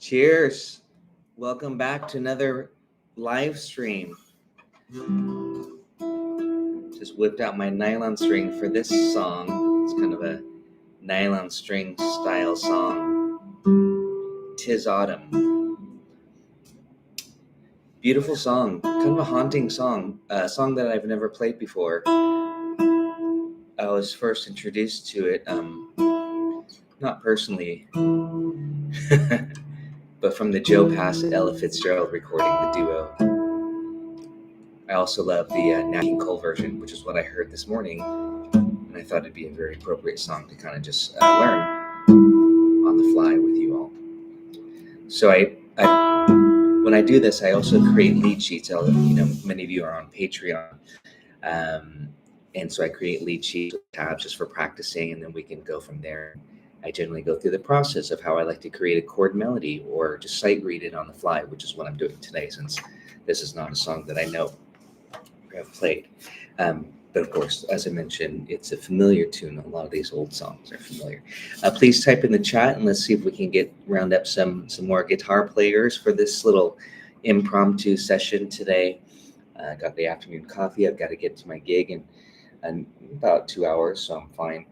Cheers. Welcome back to another live stream. Just whipped out my nylon string for this song. It's kind of a nylon string style song. 'Tis Autumn. Beautiful song. Kind of a haunting song. A song that I've never played before. I was first introduced to it, not personally, but from the Joe Pass Ella Fitzgerald recording, the duo. I also love the Nat King Cole version, which is what I heard this morning, and I thought it'd be a very appropriate song to kind of just learn on the fly with you all. So when I do this, I also create lead sheets. Many of you are on Patreon, and so I create lead sheets with tabs just for practicing, and then we can go from there. I generally go through the process of how I like to create a chord melody or just sight read it on the fly, which is what I'm doing today, since this is not a song that I know or have played. But of course, as I mentioned, it's a familiar tune. A lot of these old songs are familiar. Please type in the chat and let's see if we can round up some more guitar players for this little impromptu session today. I got the afternoon coffee. I've got to get to my gig in about 2 hours, so I'm fine.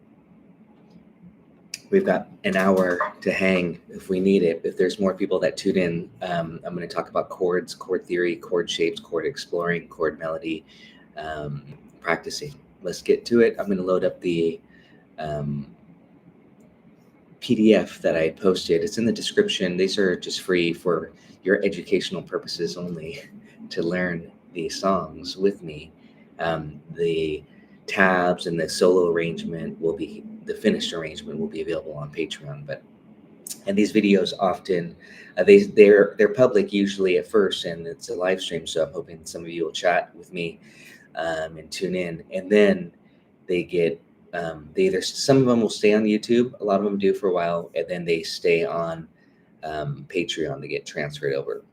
We've got an hour to hang if we need it. If there's more people that tune in, I'm going to talk about chords, chord theory, chord shapes, chord exploring, chord melody, practicing. Let's get to it. I'm going to load up the PDF that I posted. It's in the description. These are just free for your educational purposes only, to learn these songs with me. The tabs and the solo arrangement the finished arrangement will be available on Patreon. And these videos often, they're public usually at first, and it's a live stream. So I'm hoping some of you will chat with me and tune in. And then they get, some of them will stay on YouTube. A lot of them do for a while, and then they stay on Patreon. They get transferred over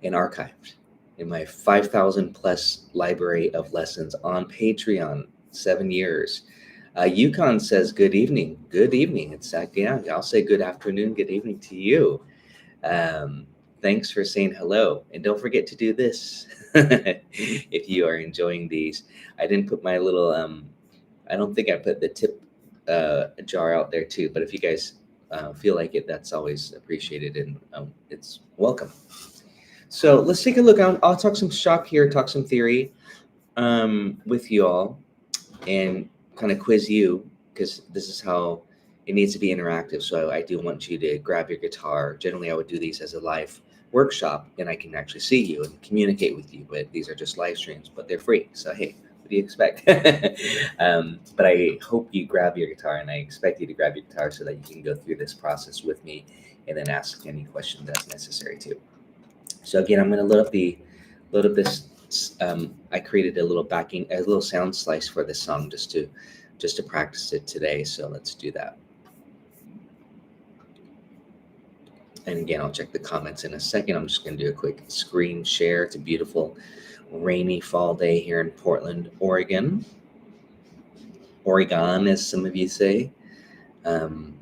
and archived in my 5,000 plus library of lessons on Patreon. 7 years. Yukon says, good evening. Good evening. It's yeah, I'll say good afternoon, good evening to you. Thanks for saying hello. And don't forget to do this if you are enjoying these. I didn't put my little, I don't think I put the tip jar out there too, but if you guys feel like it, that's always appreciated, and it's welcome. So let's take a look. I'll talk some shop here, talk some theory with you all, and kind of quiz you, because this is how it needs to be interactive. So I do want you to grab your guitar. Generally, I would do these as a live workshop, and I can actually see you and communicate with you. But these are just live streams, but they're free. So hey, what do you expect? But I hope you grab your guitar, and I expect you to grab your guitar so that you can go through this process with me and then ask any questions that's necessary too. So again, I'm going to load up this. I created a little sound slice for this song just to practice it today. So let's do that. And again, I'll check the comments in a second. I'm just going to do a quick screen share. It's a beautiful rainy fall day here in Portland, Oregon. Oregon, as some of you say. And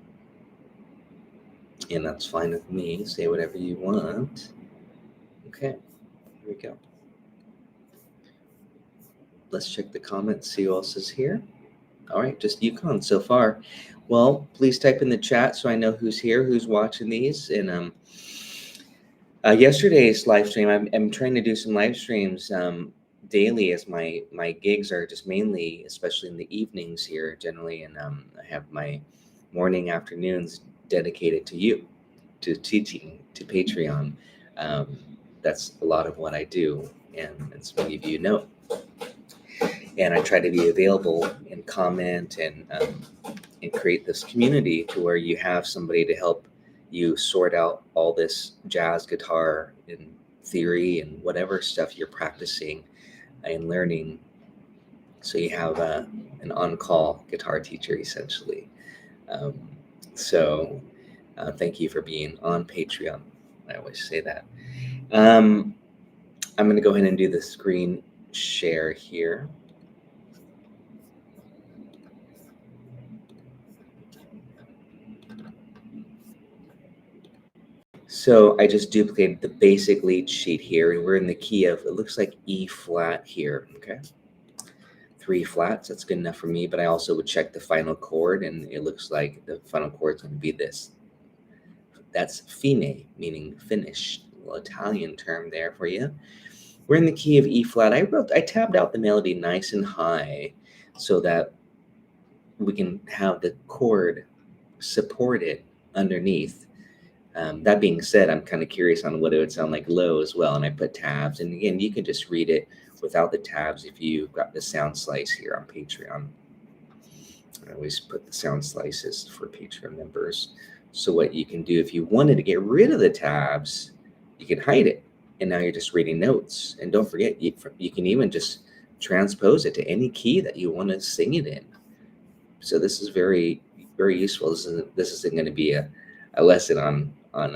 that's fine with me. Say whatever you want. Okay, here we go. Let's check the comments, see who else is here. All right, just Yukon so far. Well, please type in the chat so I know who's here, who's watching these. And yesterday's live stream, I'm trying to do some live streams daily, as my gigs are just mainly, especially in the evenings here generally. And I have my morning, afternoons dedicated to you, to teaching, to Patreon. That's a lot of what I do, and as many of you know. And I try to be available and comment and create this community to where you have somebody to help you sort out all this jazz guitar and theory and whatever stuff you're practicing and learning. So you have an on-call guitar teacher, essentially. So thank you for being on Patreon. I always say that. I'm going to go ahead and do the screen share here. So I just duplicated the basic lead sheet here, and we're in the key of, it looks like E flat here, okay? 3 flats, that's good enough for me, but I also would check the final chord, and it looks like the final chord is going to be this. That's fine, meaning finished, a little Italian term there for you. We're in the key of E flat. I tabbed out the melody nice and high so that we can have the chord supported underneath. That being said, I'm kind of curious on what it would sound like low as well, and I put tabs. And again, you can just read it without the tabs if you've got the sound slice here on Patreon. I always put the sound slices for Patreon members. So what you can do if you wanted to get rid of the tabs, you can hide it, and now you're just reading notes. And don't forget, you can even just transpose it to any key that you want to sing it in. So this is very, very useful. This isn't going to be a lesson on on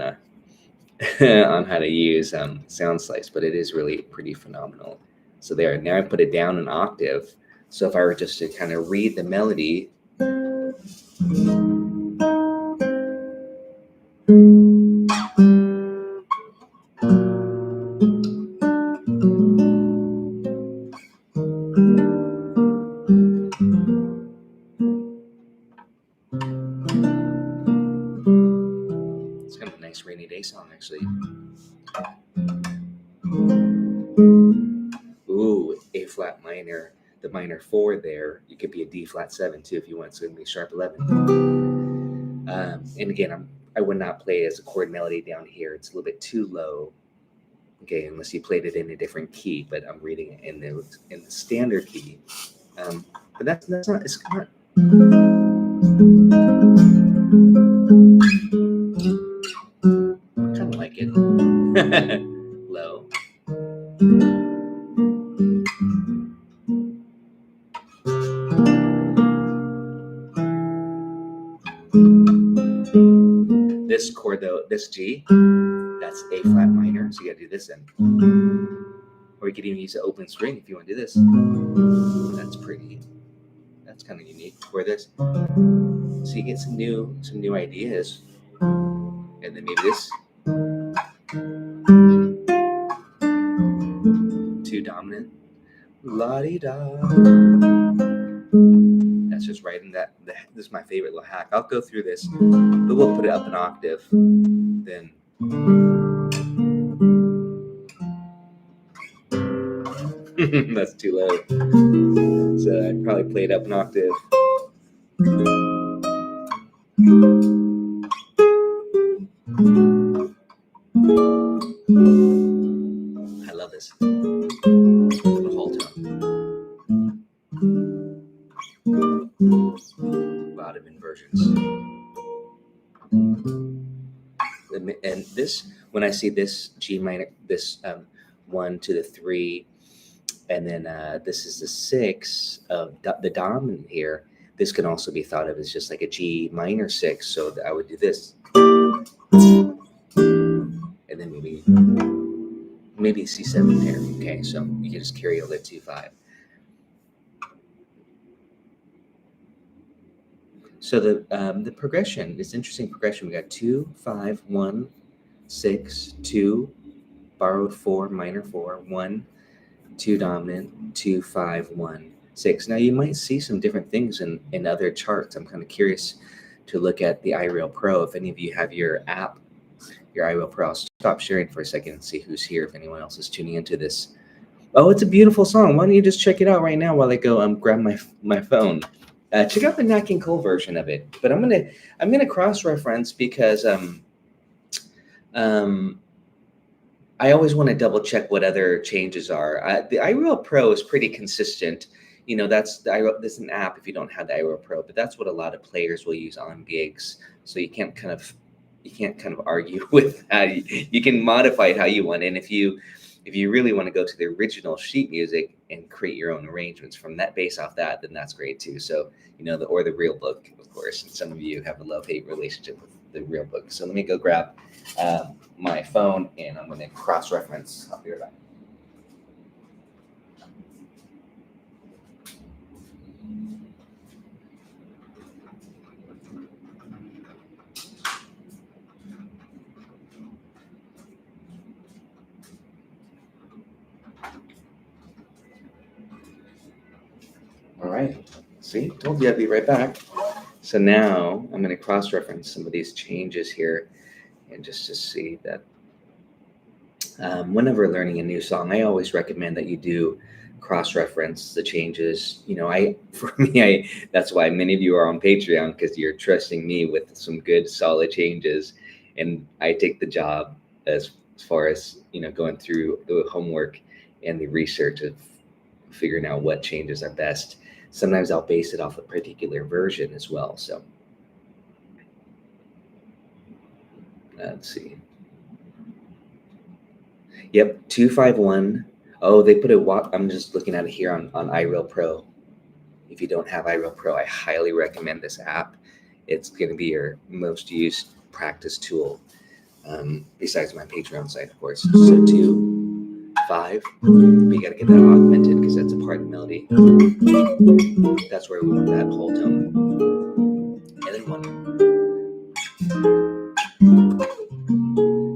how to use sound slice, but it is really pretty phenomenal. So there, now I put it down an octave. So if I were just to kind of read the melody, it's kind of a nice rainy day song, actually. Ooh, A flat minor, the minor 4 there. You could be a D flat 7 too if you want. So it'd be sharp 11. And again, I would not play as a chord melody down here. It's a little bit too low. Okay, unless you played it in a different key, but I'm reading it in the standard key. But that's not, it's not. I kind of like it. Low. This chord though, this G, that's A flat minor, so you gotta do this then. Or you could even use an open string if you want to do this. That's pretty. That's kind of unique for this. So you get some new ideas, and then maybe this 2 dominant, la di da. That's just right in that. This is my favorite little hack. I'll go through this, but we'll put it up an octave. Then that's too low. So I'd probably play it up an octave. I love this. The whole tone. A lot of inversions. And this, when I see this G minor, this 1 to the 3, and then this is the 6 of the dominant here. This can also be thought of as just like a G minor 6. So I would do this, and then maybe C7 there. Okay, so you can just carry over to 5. So the progression is interesting. Progression. We got 2, 5, 1, 6, 2, borrowed 4, minor 4, 1, 2 dominant, 2, 5, 1, 6. Now you might see some different things in other charts. I'm kind of curious to look at the iReal Pro. If any of you have your app, your iReal Pro, I'll stop sharing for a second and see who's here, if anyone else is tuning into this. Oh, it's a beautiful song. Why don't you just check it out right now while I go grab my phone. Check out the Nat King Cole version of it. But I'm gonna cross-reference because I always want to double check what other changes are. The iReal Pro is pretty consistent. You know, that's an app if you don't have the iReal Pro, but that's what a lot of players will use on gigs. So you can't kind of argue with that. You can modify it how you want, and if you really want to go to the original sheet music and create your own arrangements from that, based off that, then that's great too. So or the real book, of course. And some of you have a love-hate relationship with the real book. So let me go grab my phone, and I'm going to cross-reference. I'll be right back. right. See, told you I'd be right back. So now I'm going to cross-reference some of these changes here, and just to see that whenever learning a new song, I always recommend that you do cross-reference the changes. For me, that's why many of you are on Patreon, because you're trusting me with some good, solid changes, and I take the job as far as going through the homework and the research of figuring out what changes are best. Sometimes I'll base it off a particular version as well. So let's see. Yep, 251. Oh, they put I'm just looking at it here on iReal Pro. If you don't have iReal Pro, I highly recommend this app. It's going to be your most used practice tool, besides my Patreon site, of course. So 2, 5. We got to get that augmented because that's a part of the melody. That's where we want that whole tone. And then 1.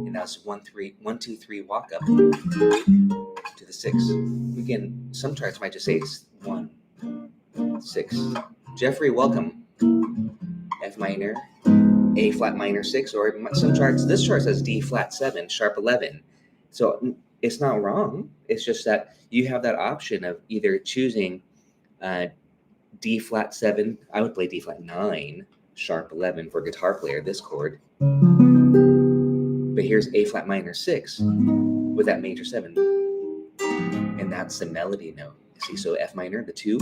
And that's 1, 3, 1, 2, 3 walk up to the 6. Again, some charts might just say 1, 6. Jeffrey, welcome. F minor, A flat minor 6, or some charts, this chart says D flat 7, sharp 11. So it's not wrong. It's just that you have that option of either choosing D flat 7. I would play D flat 9, sharp 11 for guitar player, this chord. But here's A flat minor 6 with that major 7. And that's the melody note. See, so F minor, the 2,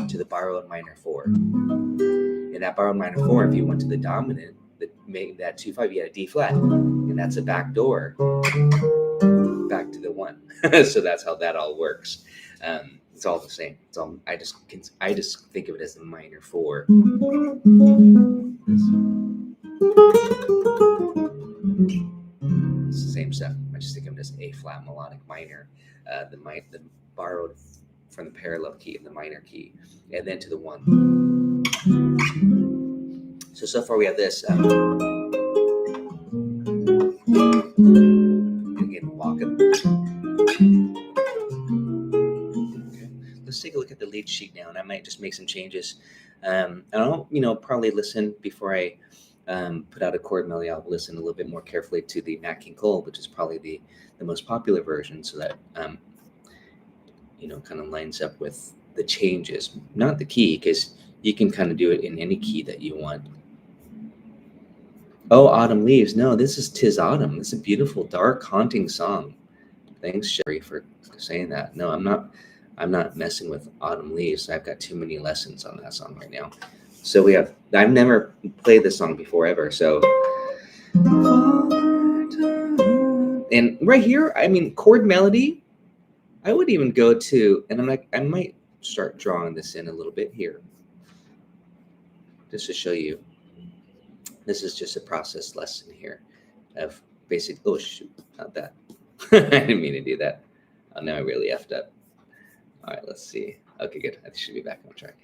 to the borrowed minor 4. And that borrowed minor 4, if you went to the dominant, that 2-5, you had a D flat. And that's a back door back to the 1. So that's how that all works. It's all the same. It's all, I just think of it as the minor 4. It's the same stuff. I just think of it as A flat melodic minor, the borrowed from the parallel key and the minor key, and then to the 1. So far we have this. Again, walk up. Okay. Let's take a look at the lead sheet now, and I might just make some changes. I'll probably listen before I put out a chord melody. I'll listen a little bit more carefully to the Nat King Cole, which is probably the most popular version, so that kind of lines up with the changes, not the key, because you can kind of do it in any key that you want. Oh, Autumn Leaves. No, this is 'Tis Autumn. It's a beautiful, dark, haunting song. Thanks, Sherry, for saying that. No, I'm not messing with Autumn Leaves. I've got too many lessons on that song right now. So I've never played this song before ever. So, and right here, I mean, chord melody, I would even go to, and I might start drawing this in a little bit here, just to show you. This is just a process lesson here of basic. Oh shoot, not that. I didn't mean to do that. Oh, now I really effed up. All right, let's see. Okay, good. I should be back on track.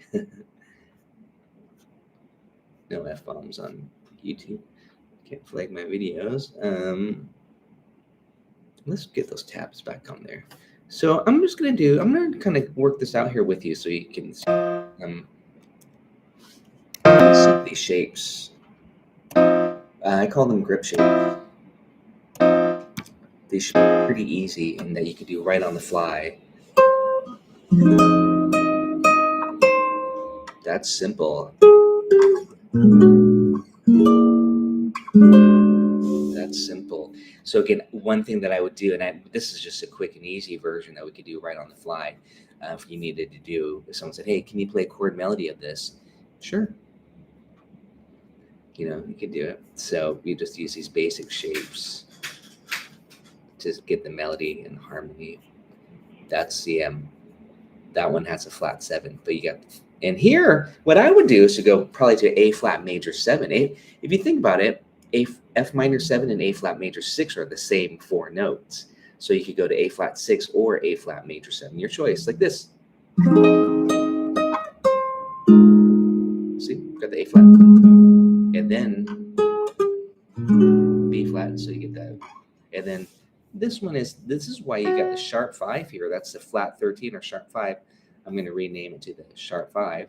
No F-bombs on YouTube. Can't flag my videos. Let's get those tabs back on there. So I'm gonna kind of work this out here with you so you can see these shapes. I call them grip shapes. These should be pretty easy and that you can do right on the fly. That's simple. That's simple. So again, one thing that I would do, and this is just a quick and easy version that we could do right on the fly. If you needed to do, if someone said, "Hey, can you play a chord melody of this?" Sure. You can do it. So you just use these basic shapes to get the melody and harmony. That's the that one has a flat 7, but you got, and here what I would do is to go probably to A flat major 7. If you think about it, F minor 7 and A flat major 6 are the same 4 notes. So you could go to A flat 6 or A flat major 7, your choice, like this. See, we've got the A flat, and then B flat, so you get that. And then this is why you got the sharp 5 here. That's the flat 13 or sharp 5. I'm going to rename it to the sharp 5.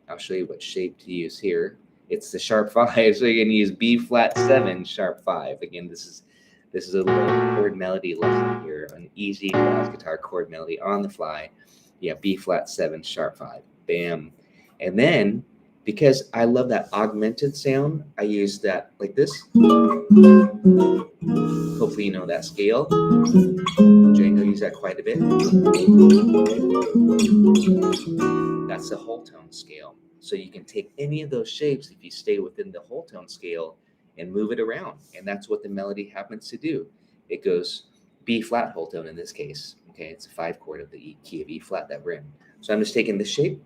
I'll show you what shape to use here. It's the sharp 5, so you're going to use B flat 7 sharp 5. Again, this is a little chord melody lesson here, an easy jazz guitar chord melody on the fly. Yeah, B flat 7 sharp 5. Bam. And then, because I love that augmented sound, I use that like this. Hopefully you know that scale. Django used that quite a bit. That's the whole tone scale. So you can take any of those shapes if you stay within the whole tone scale and move it around. And that's what the melody happens to do. It goes B flat whole tone in this case. Okay, it's a 5 chord of the key of E flat that we're in. So I'm just taking this shape.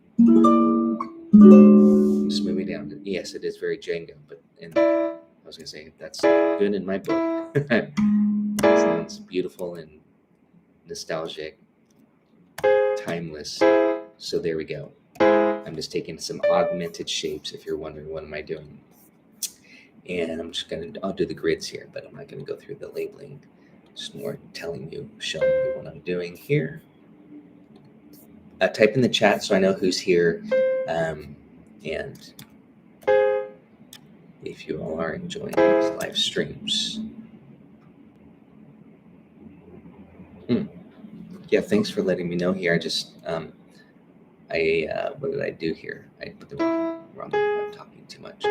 Just moving down. Yes, it is very Django, but I was gonna say that's good in my book. It sounds beautiful and nostalgic, timeless. So there we go. I'm just taking some augmented shapes if you're wondering what am I doing. And I'll do the grids here, but I'm not gonna go through the labeling. Just more telling you, showing you what I'm doing here. Type in the chat so I know who's here. And if you all are enjoying these live streams. Yeah, thanks for letting me know here. I just, what did I do here? I put the wrong I'm talking too much.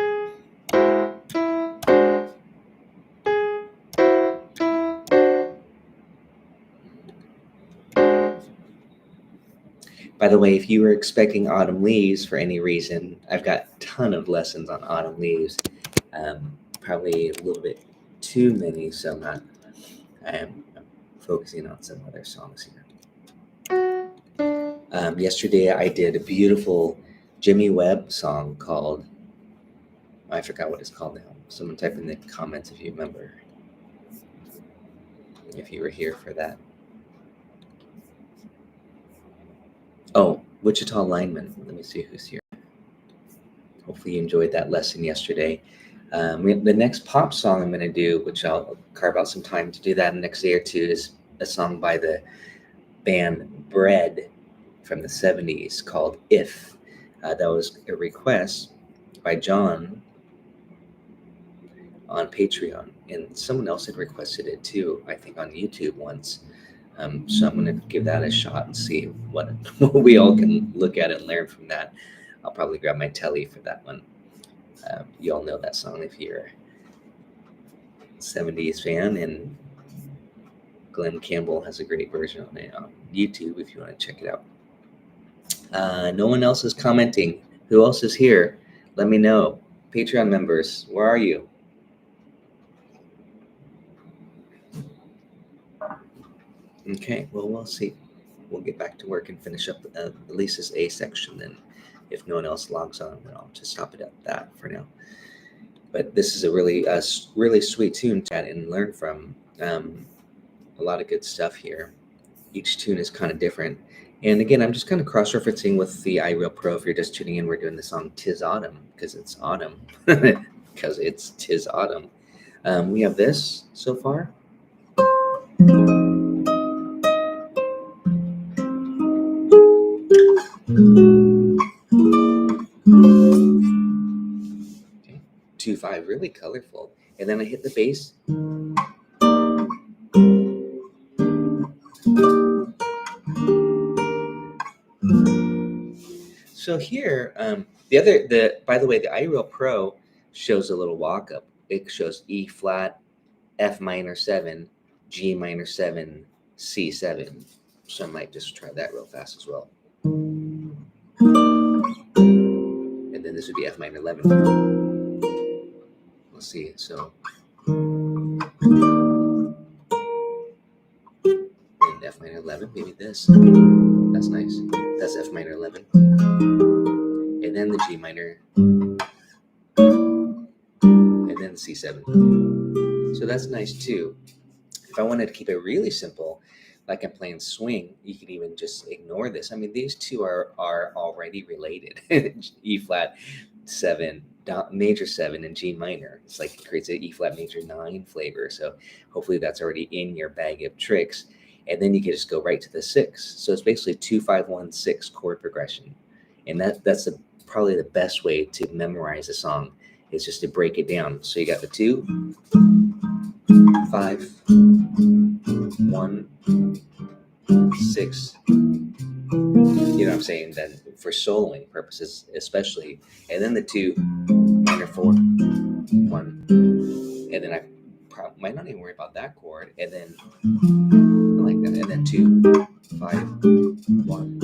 By the way, if you were expecting autumn leaves for any reason, I've got a ton of lessons on autumn leaves. Probably a little bit too many, so I'm focusing on some other songs here. Yesterday I did a beautiful Jimmy Webb song called, I forgot what it's called now. Someone type in the comments if you remember, if you were here for that. Oh, Wichita Lineman. Let me see who's here. Hopefully you enjoyed that lesson yesterday. The next pop song I'm going to do, which I'll carve out some time to do that in the next day or two, is a song by the band Bread from the 70s called If. That was a request by John on Patreon, and someone else had requested it too, I think on YouTube once. So I'm going to give that a shot and see what we all can look at and learn from that. I'll probably grab my telly for that one. You all know that song if you're a 70s fan, and Glenn Campbell has a great version on it on YouTube if you want to check it out. No one else is commenting. Who else is here? Let me know. Patreon members, where are you? Okay, well, we'll see. We'll get back to work and finish up at least this A section. Then if no one else logs on, then I'll just stop it at that for now. But this is a really sweet tune to chat and learn from. A lot of good stuff here. Each tune is kind of different. And again, I'm just kind of cross-referencing with the iReal Pro. If you're just tuning in, we're doing the song Tis Autumn because it's autumn. Because it's Tis Autumn. We have this so far. Okay. 2-5, really colorful. And then I hit the bass. So here, by the way, the iReal Pro shows a little walk-up. It shows E flat, F minor 7, G minor 7, C7. So I might just try that real fast as well. And then this would be F minor 11. Let's see. So and F minor 11, maybe this. That's nice. That's F minor 11. And then the G minor. And then the C7. So that's nice too. If I wanted to keep it really simple, like I'm playing swing, you could even just ignore this. I mean, these two are already related. E flat 7, major 7, and G minor. It's like it creates an E flat major 9 flavor. So hopefully that's already in your bag of tricks. and then you can just go right to the 6. So it's basically 2-5-1-6 chord progression, and that's probably the best way to memorize a song, is just to break it down. So you got the 2, 5, 1, 6. You know what I'm saying? Then for soloing purposes, especially, and then the 2 minor 4, 1, and then I might not even worry about that chord, and then like that, and then 2, 5, 1.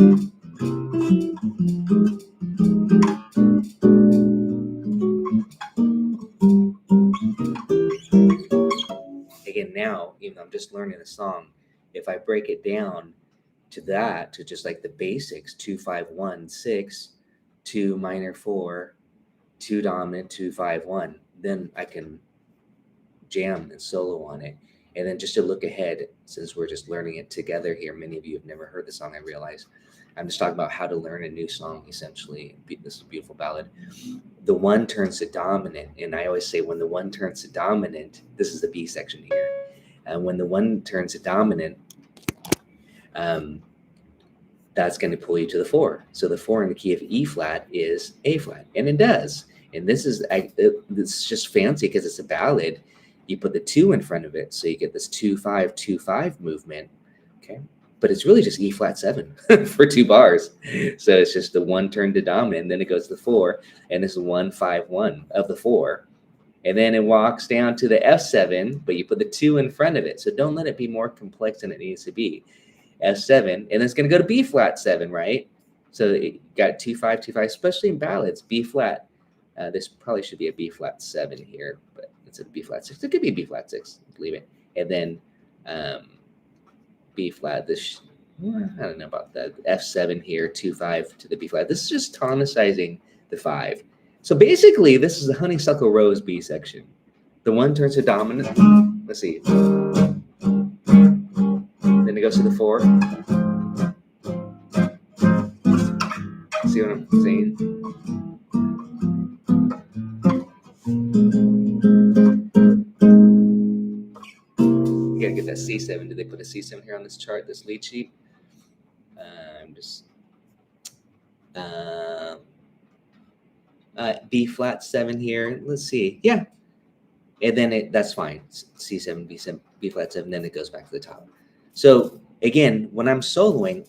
Again, now, even though I'm just learning the song, if I break it down to that, to just like the basics, 2-5-1-6, 2 minor 4, 2 dominant, 2-5-1, then I can jam and solo on it. And then just to look ahead, since we're just learning it together here, many of you have never heard the song, I realize. I'm just talking about how to learn a new song, essentially. This is a beautiful ballad. The 1 turns to dominant, and I always say when the 1 turns to dominant, this is the B section here. And when the 1 turns to dominant, that's going to pull you to the 4. So the 4 in the key of E flat is A flat, and it does. And this is just fancy because it's a ballad. You put the 2 in front of it, so you get this 2-5-2-5 movement. Okay, but it's really just E flat 7 for 2 bars. So it's just the 1 turned to dominant, and then it goes to the 4, and this is 1-5-1 of the 4. And then it walks down to the F7, but you put the 2 in front of it. So don't let it be more complex than it needs to be. F7, and then it's going to go to B flat 7, right? So it got 2-5-2-5, especially in ballads, B flat. This probably should be a B flat 7 here, but it's a B flat 6. It could be B flat 6, leave it. And then B flat, this, I don't know about that. F7 here, 2-5 to the B flat. This is just tonicizing the 5. So basically, this is the honeysuckle rose B section. The 1 turns to dominant. Let's see. Then it goes to the 4. See what I'm saying? You gotta get that C7. Did they put a C7 here on this chart, this lead sheet? I'm just B flat 7 here. Let's see. Yeah. And then that's fine. C7, B7, B flat 7, then it goes back to the top. So again, when I'm soloing,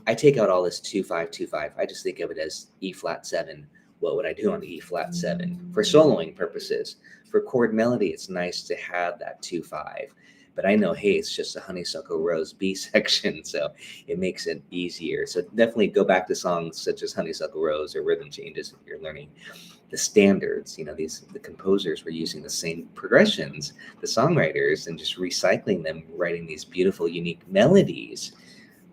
I take out all this 2-5-2-5. I just think of it as E flat 7. What would I do on E flat 7? For soloing purposes. For chord melody, it's nice to have that 2-5. But I know, hey, it's just a honeysuckle rose B section, so it makes it easier. So definitely go back to songs such as Honeysuckle Rose or Rhythm Changes if you're learning the standards. You know, the composers were using the same progressions, the songwriters, and just recycling them, writing these beautiful, unique melodies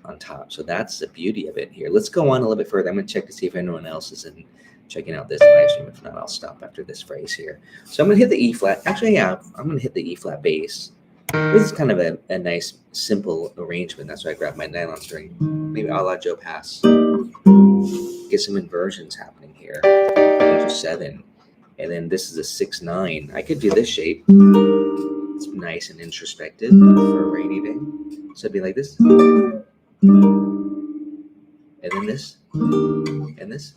on top. So that's the beauty of it here. Let's go on a little bit further. I'm going to check to see if anyone else is checking out this live stream. If not, I'll stop after this phrase here. So I'm going to hit the E flat. Actually, yeah, I'm going to hit the E flat bass. This is kind of a nice, simple arrangement. That's why I grabbed my nylon string. Maybe a la Joe Pass. Get some inversions happening here. Major 7. And then this is a 6-9. I could do this shape. It's nice and introspective for a rainy day. So it'd be like this. And then this. And this.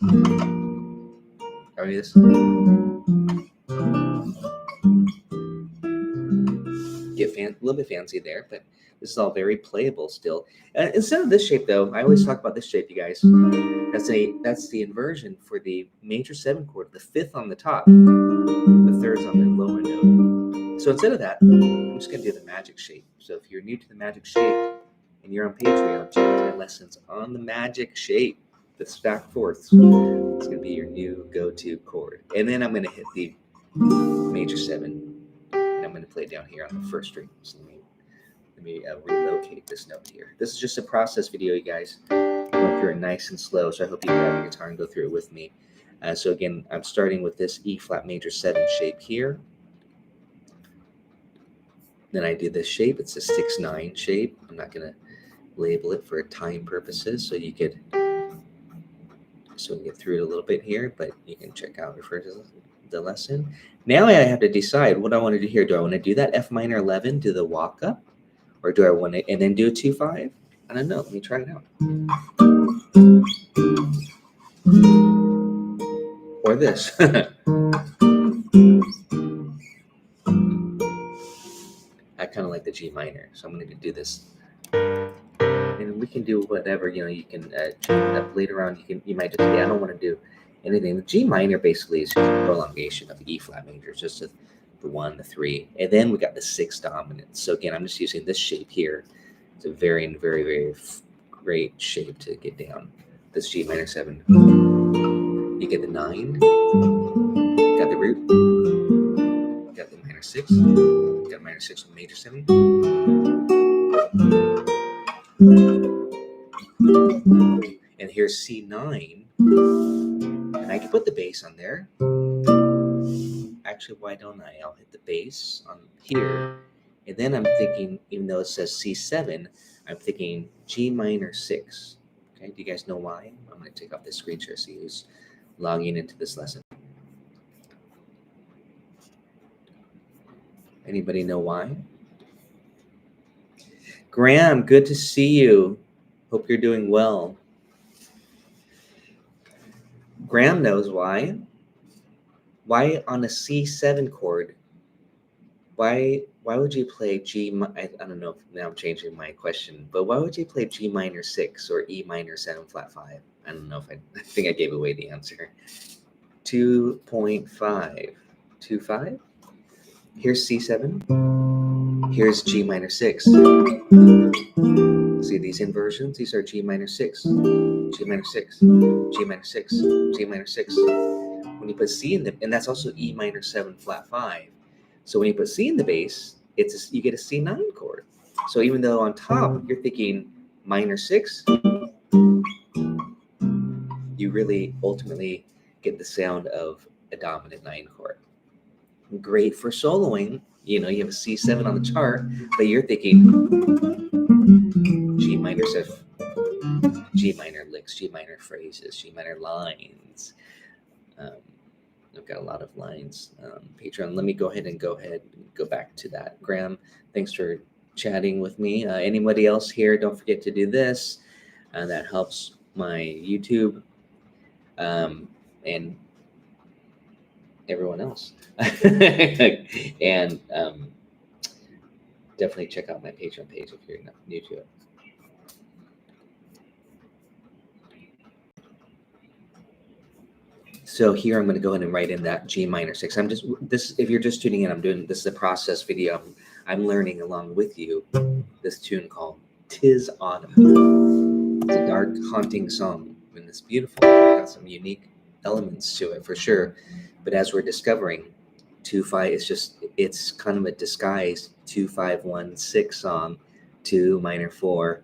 Or this. Get a little bit fancy there, but this is all very playable still. Instead of this shape, though, I always talk about this shape, you guys. That's the inversion for the major 7 chord, the 5th on the top, the 3rd's on the lower note. So instead of that, I'm just going to do the magic shape. So if you're new to the magic shape and you're on Patreon, check out my lessons on the magic shape, the stacked fourths. It's going to be your new go-to chord. And then I'm going to hit the major 7. I'm going to play down here on the first string. So let me relocate this note here. This is just a process video, you guys. I hope you're nice and slow, so I hope you grab your guitar and go through it with me. So again, I'm starting with this E flat major 7 shape here. Then I do this shape. It's a 6-9 shape. I'm not going to label it for time purposes, so you could get through it a little bit here, but you can check out, refer to the lesson. Now I have to decide what I want to do here. Do I want to do that F minor 11, do the walk up, Or do I want to, and then do a 2-5? I don't know. Let me try it out. Or this. I kind of like the G minor, so I'm going to do this. And we can do whatever, you can change it up later on. You might just say, I don't want to do anything. The G minor basically is just a prolongation of the E flat major, just the 1, the 3, and then we got the 6 dominant. So again, I'm just using this shape here. It's a very, very, very great shape to get down. This G minor 7. You get the 9, you got the root, you got the minor 6, you got minor 6 with major 7. And here's C9, and I can put the bass on there. Actually, why don't I? I'll hit the bass on here, and then I'm thinking, even though it says C7, I'm thinking G minor 6. Okay, do you guys know why? I'm going to take off this screen share, see who's logging into this lesson. Anybody know why? Graham, good to see you. Hope you're doing well. Graham knows why. Why on a C7 chord? Why would you play I don't know, now I'm changing my question, but why would you play G minor 6 or E minor 7 flat 5? I don't know if I think I gave away the answer. 2.5. 2-5. Here's C7. Here's G minor 6. See these inversions? These are G minor 6, G minor 6, G minor 6, G minor 6. When you put C in and that's also E minor 7 flat 5. So when you put C in the bass, you get a C9 chord. So even though on top you're thinking minor 6, you really ultimately get the sound of a dominant 9 chord. Great for soloing. You have a C7 on the chart, but you're thinking G minor 7, G minor licks, G minor phrases, G minor lines. I've got a lot of lines. Patreon, let me go ahead and go back to that. Graham, thanks for chatting with me. Anybody else here, don't forget to do this. That helps my YouTube and everyone else. And definitely check out my Patreon page if you're not new to it. So here I'm going to go ahead and write in that G minor 6. If you're just tuning in, this is a process video. I'm learning along with you this tune called "'Tis Autumn." It's a dark, haunting song, and it's beautiful. It's got some unique elements to it for sure. But as we're discovering, 2-5 it's kind of a disguised 2-5-1-6 song, 2 minor 4,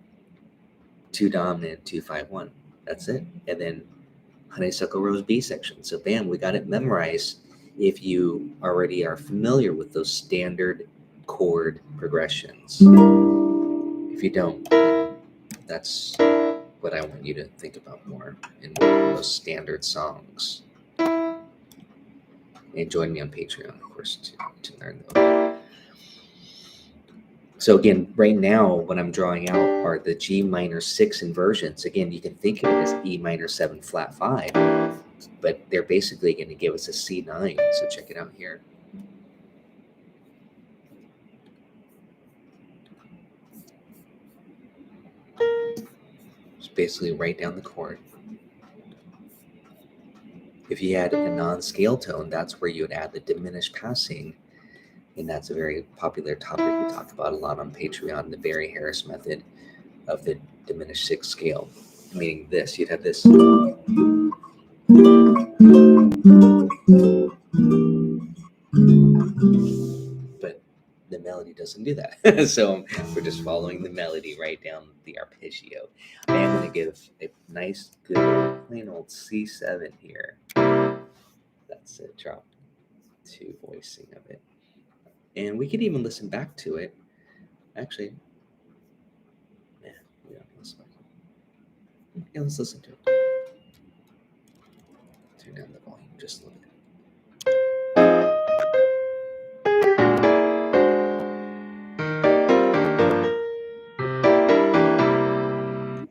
2 dominant, 2-5-1. That's it, and then honeysuckle rose B section. So bam, we got it memorized if you already are familiar with those standard chord progressions. If you don't, that's what I want you to think about more in those standard songs. And join me on Patreon, of course, to learn those. So again, right now, what I'm drawing out are the G minor 6 inversions. Again, you can think of it as E minor 7 flat 5. But they're basically going to give us a C9. So check it out here. Just basically write down the chord. If you had a non-scale tone, that's where you would add the diminished passing. And that's a very popular topic we talk about a lot on Patreon, the Barry Harris method of the diminished 6 scale. Meaning this, you'd have this. But the melody doesn't do that. So we're just following the melody right down the arpeggio. I am going to give a nice, good, plain old C7 here. That's it, drop to voicing of it. And we could even listen back to it. Actually, yeah, we don't listen back. Yeah, let's listen to it. Turn down the volume just a little bit.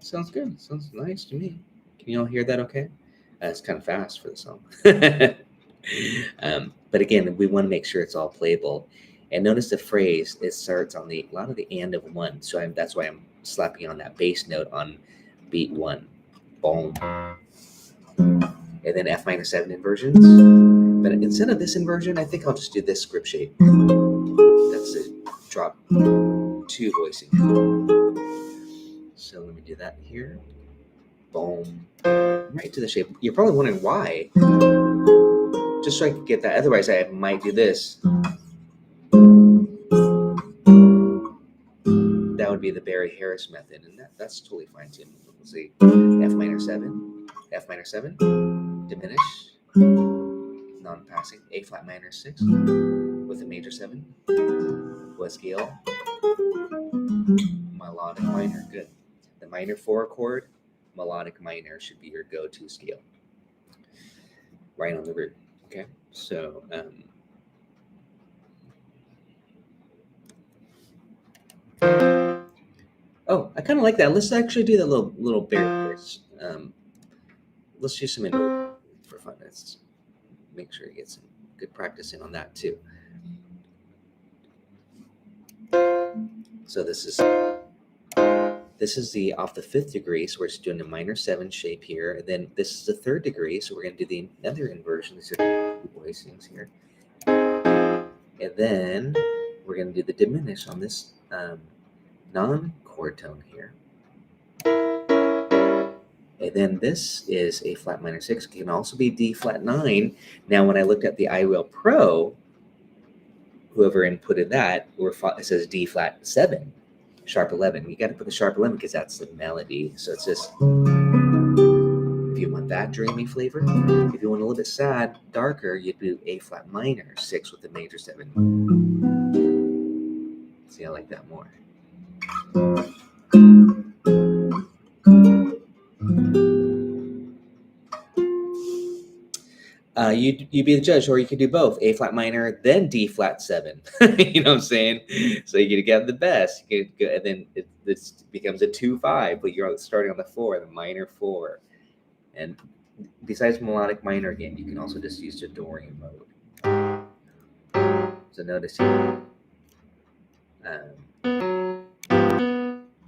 Sounds good. Sounds nice to me. Can you all hear that okay? It's kind of fast for the song. But again, we want to make sure it's all playable. And notice the phrase, it starts on a lot of the and of one. So that's why I'm slapping on that bass note on beat one. Boom. And then F minor 7 inversions. But instead of this inversion, I think I'll just do this script shape. That's a drop 2 voicing. So let me do that here. Boom. Right to the shape. You're probably wondering why. Just so I can get that. Otherwise, I might do this. That would be the Barry Harris method, and that's totally fine too. Let's see. F minor 7, F minor 7, diminish, non-passing, A flat minor 6 with a major 7, with scale, melodic minor. Good. The minor 4 chord, melodic minor should be your go-to scale. Right on the root. Okay. So oh, I kind of like that. Let's actually do that little Barry Harris. Let's do some inversion for fun. Let's make sure you get some good practice in on that too. So this is the off the 5th degree, so we're just doing a minor 7 shape here. And then this is the 3rd degree, so we're going to do another inversion. These are 2 voicings here. And then we're going to do the diminish on this non-chord tone here. And then this is A flat minor 6. It can also be D flat 9. Now, when I looked at the iReal Pro, whoever inputted that, it says D flat 7, sharp 11. You got to put the sharp 11 because that's the melody. So it's just, if you want that dreamy flavor, if you want a little bit sad, darker, you do A flat minor 6 with the major 7. See, I like that more. You'd be the judge, or you could do both: A flat minor, then D flat 7. You know what I'm saying? So you get the best. You could go, and then it becomes a 2-5, but you're starting on the 4, the minor 4. And besides melodic minor, again, you can also just use the Dorian mode. So notice here,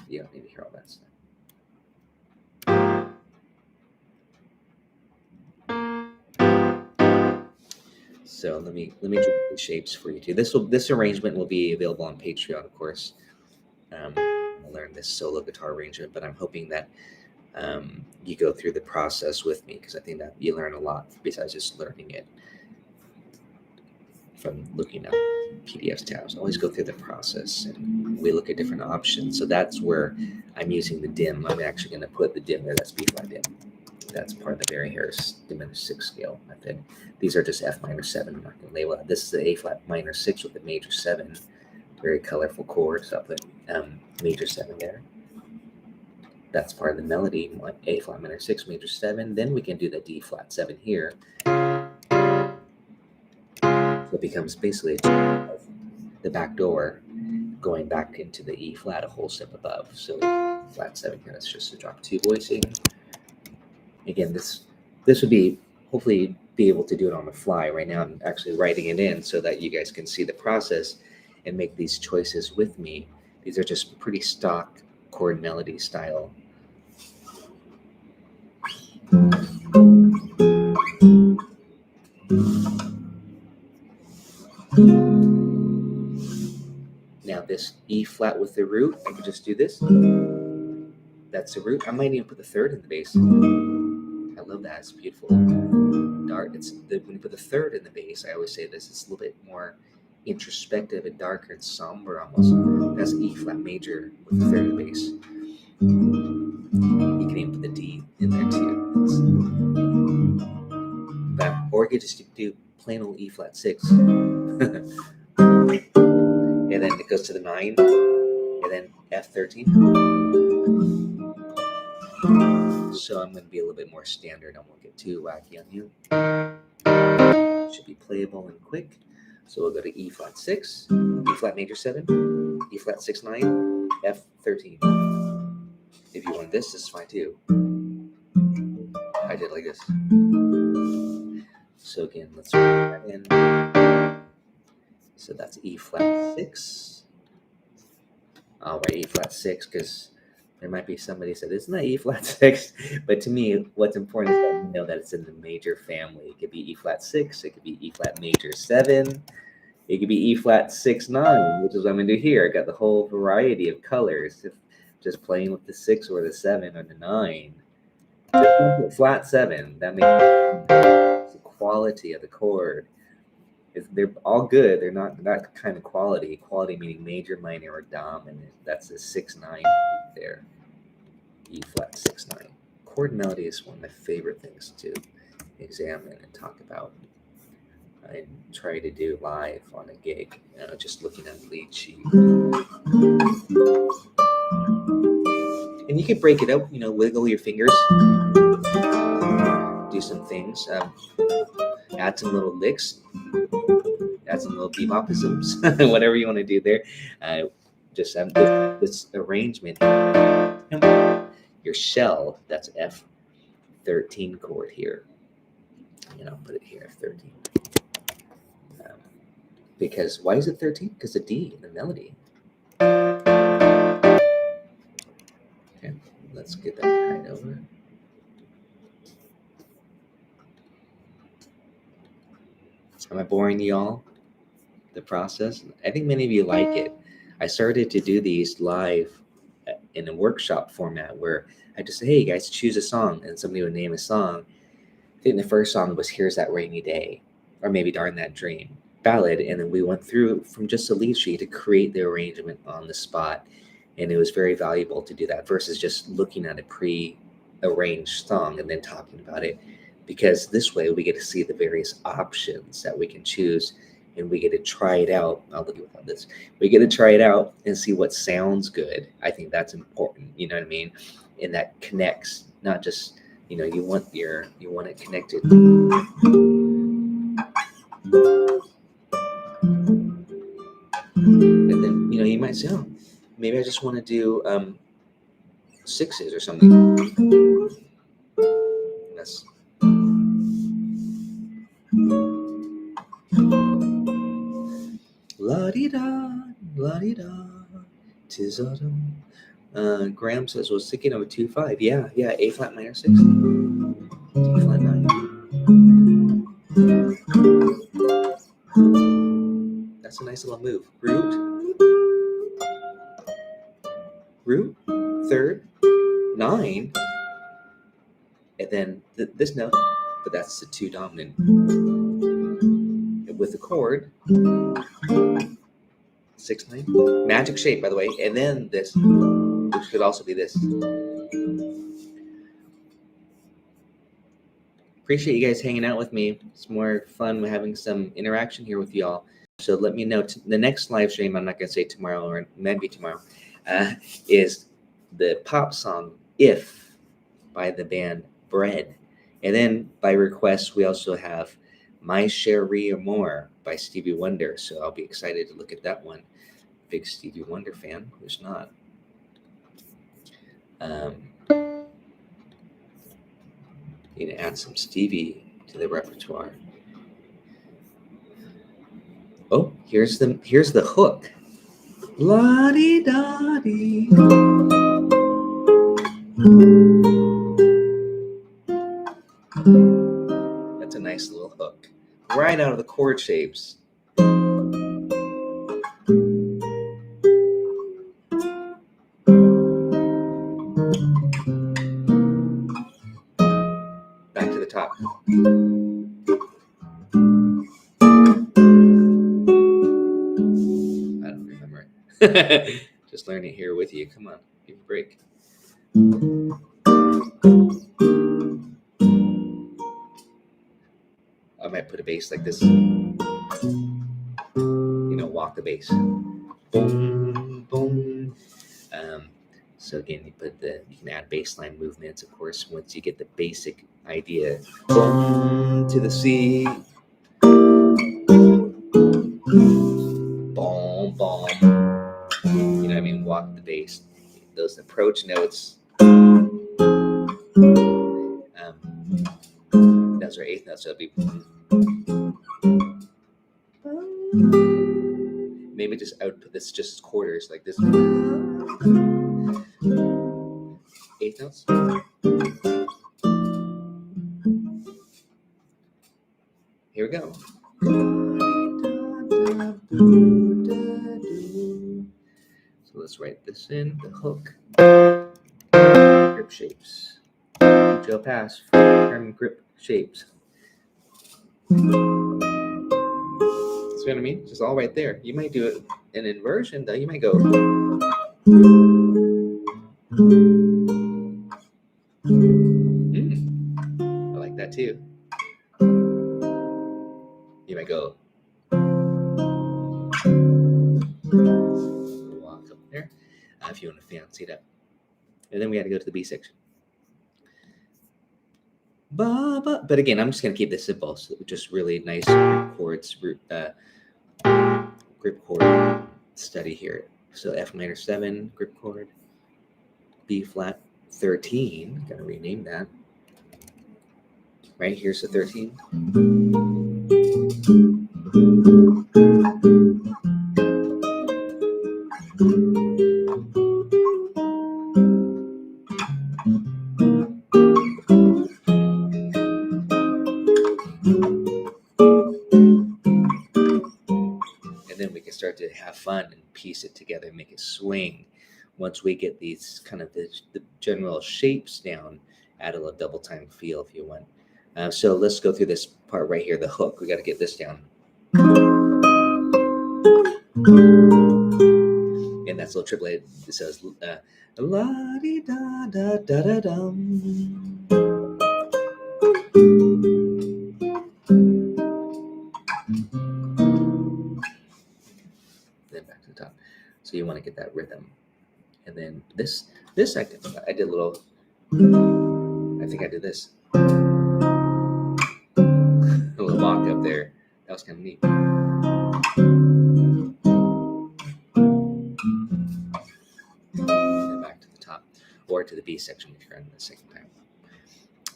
you don't need to hear all that stuff. So let me draw the shapes for you too. This arrangement will be available on Patreon, of course. I'll learn this solo guitar arrangement, but I'm hoping that you go through the process with me, because I think that you learn a lot besides just learning it from looking at PDFs tabs. Always go through the process, and we look at different options. So that's where I'm using the dim. I'm actually going to put the dim there. That's B flat dim. That's part of the Barry Harris diminished 6 scale method. These are just F minor 7. I'm not going to label it. This is the A flat minor 6 with the major 7. Very colorful chord. So I'll put major 7 there. That's part of the melody. A flat minor 6, major 7. Then we can do the D flat 7 here. So it becomes basically the back door going back into the E flat, a whole step above. So flat 7 here. That's just a drop 2 voicing. Again, this would be, hopefully be able to do it on the fly. Right now I'm actually writing it in so that you guys can see the process and make these choices with me. These are just pretty stock chord melody style. Now this E flat with the root, I can just do this. That's the root. I might even put the 3rd in the bass. I love that. It's beautiful. Dark. When you put the 3rd in the bass, I always say this, it's a little bit more introspective and darker and somber almost. That's E flat major with the 3rd in the bass. You can even put the D in there too. Or you could just do plain old E flat 6. And then it goes to the 9, and then F13. So I'm going to be a little bit more standard. I won't get too wacky on you. It should be playable and quick. So we'll go to E flat 6, E flat major 7, E flat 6 9, F13. If you want this is fine too. I did like this. So again, let's put that in. So that's E flat 6. I'll write E flat 6 because there might be somebody who said it's not E flat 6, but to me, what's important is that you know that it's in the major family. It could be E flat 6, it could be E flat major 7, it could be E flat 6 9, which is what I'm gonna do here. I got the whole variety of colors, just playing with the 6 or the 7 or the 9. Flat 7, that makes the quality of the chord. They're all good. They're not that kind of quality. Quality meaning major, minor, or dominant. That's a 6/9 there. E flat 6/9. Chord melody is one of my favorite things to examine and talk about. I try to do live on a gig, just looking at the lead sheet. And you can break it up, wiggle your fingers, do some things, add some little licks, add some little bebopisms, whatever you want to do there. Just this arrangement. Your shell, that's F13 chord here. Put it here, F13. Because why is it 13? Because the D in the melody. Okay, let's get that right over. Am I boring y'all? The process? I think many of you like it. I started to do these live in a workshop format where I just say, hey guys, choose a song, and somebody would name a song. I think the first song was Here's That Rainy Day, or maybe Darn That Dream, ballad, and then we went through from just a lead sheet to create the arrangement on the spot, and it was very valuable to do that versus just looking at a pre-arranged song and then talking about it, because this way we get to see the various options that we can choose, and we get to try it out. I'll look at this. We get to try it out and see what sounds good. I think that's important, you know what I mean? And that connects, not just, you want it connected. And then, you might say, oh, maybe I just want to do 6s or something. That's la-di-da, la-di-da, 'tis autumn. Graham says, was thinking of a 2/5. Yeah, A flat minor 6, D flat 9. That's a nice little move. Root, third, 9, and then this note, but that's the 2 dominant. With the chord, 6/9, magic shape, by the way, and then this, which could also be this. Appreciate you guys hanging out with me. It's more fun having some interaction here with y'all. So let me know the next live stream. I'm not going to say tomorrow or maybe tomorrow. Is the pop song If by the band Bread. And then by request, we also have My Cherie Amour by Stevie Wonder. So I'll be excited to look at that one. Big Stevie Wonder fan, who's not? Need to add some Stevie to the repertoire. Oh, here's the hook. La-di-da-di. That's a nice little hook. Right out of the chord shapes. Back to the top. I don't remember it. Just learn it here with you. Come on, give me a break. I might put a bass like this. Walk the bass. Boom, boom. So again, you can add bass line movements, of course, once you get the basic idea. Boom to the C. Boom, boom. Walk the bass. Those approach notes. Those are eighth notes, so it'll be. Maybe just output this just quarters like this. Eighth notes. Here we go. So let's write this in, the hook. Grip shapes. Joe pass from grip shapes. See what I mean? Just all right there. You might do it in inversion though. You might go. I like that too. You might go. Walk up there if you want to fancy it up. And then we got to go to the B section. But again, I'm just going to keep this simple. So just really nice chords, grip chord study here. So F minor 7, grip chord, B flat 13. Got to rename that. Right here's the 13. Then we can start to have fun and piece it together, make it swing. Once we get these kind of the general shapes down, add a little double time feel if you want. So let's go through this part right here, the hook. We got to get this down. And that's a little triplet. It says la di da da da da dum. Then back to the top. So you want to get that rhythm. And then this I did a little. I think I did this. A little walk up there. That was kind of neat. And back to the top, or to the B section if you're on the second time.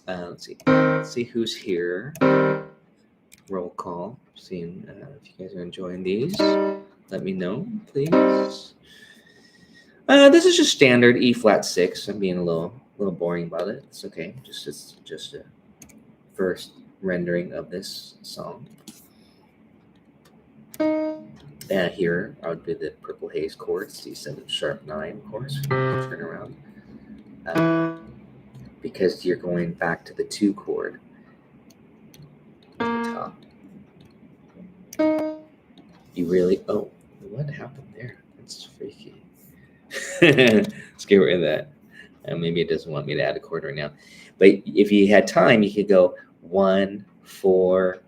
Let's see. Let's see who's here. Roll call. Seeing if you guys are enjoying these. Let me know, please. This is just standard E flat 6. I'm being a little boring about it. It's okay. It's just a first rendering of this song. Here I would do the purple haze chord, C7 sharp 9, of course. Turn around. Because you're going back to the 2 chord at the top. You really, what happened there? That's freaky. Let's get rid of that. Maybe it doesn't want me to add a chord right now. But if you had time, you could go 1, 4,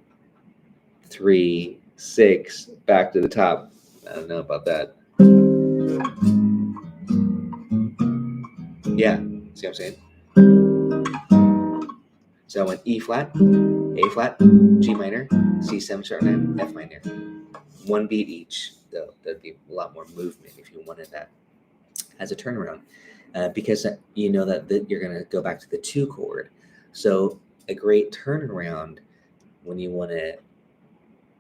3, 6, back to the top. I don't know about that. Yeah, see what I'm saying? So I went E flat, A flat, G minor, C7 sharp 9, F minor. 1 beat each, though. That'd be a lot more movement if you wanted that as a turnaround. Because you know that you're going to go back to the 2 chord. So a great turnaround when you want to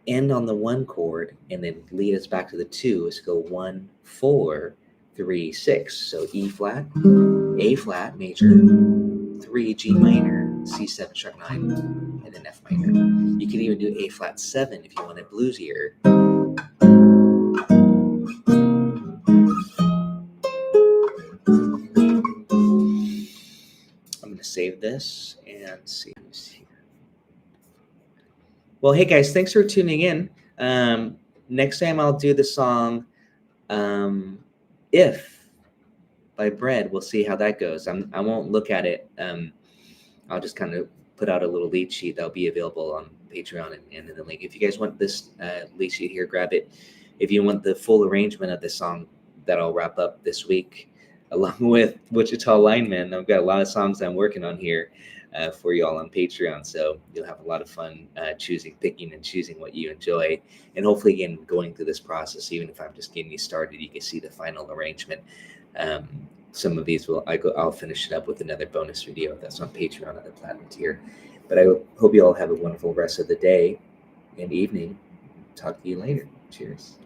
end on the 1 chord and then lead us back to the 2 is go 1, 4, 3, 6. So E flat, A flat major, 3 G minor, C7 sharp 9, and then F minor. You can even do A flat 7 if you want it bluesier. I'm going to save this and see who's here. Well, hey guys, thanks for tuning in. Next time I'll do the song If by Bread. We'll see how that goes. I won't look at it. I'll just kind of put out a little lead sheet that'll be available on Patreon and in the link. If you guys want this lead sheet here, grab it. If you want the full arrangement of this song, that'll wrap up this week, along with Wichita Lineman. I've got a lot of songs I'm working on here for you all on Patreon. So you'll have a lot of fun picking and choosing what you enjoy. And hopefully, again, going through this process, even if I'm just getting you started, you can see the final arrangement. some of these I'll finish it up with another bonus video that's on Patreon at the platinum tier. But I hope you all have a wonderful rest of the day and evening. Talk to you later. Cheers.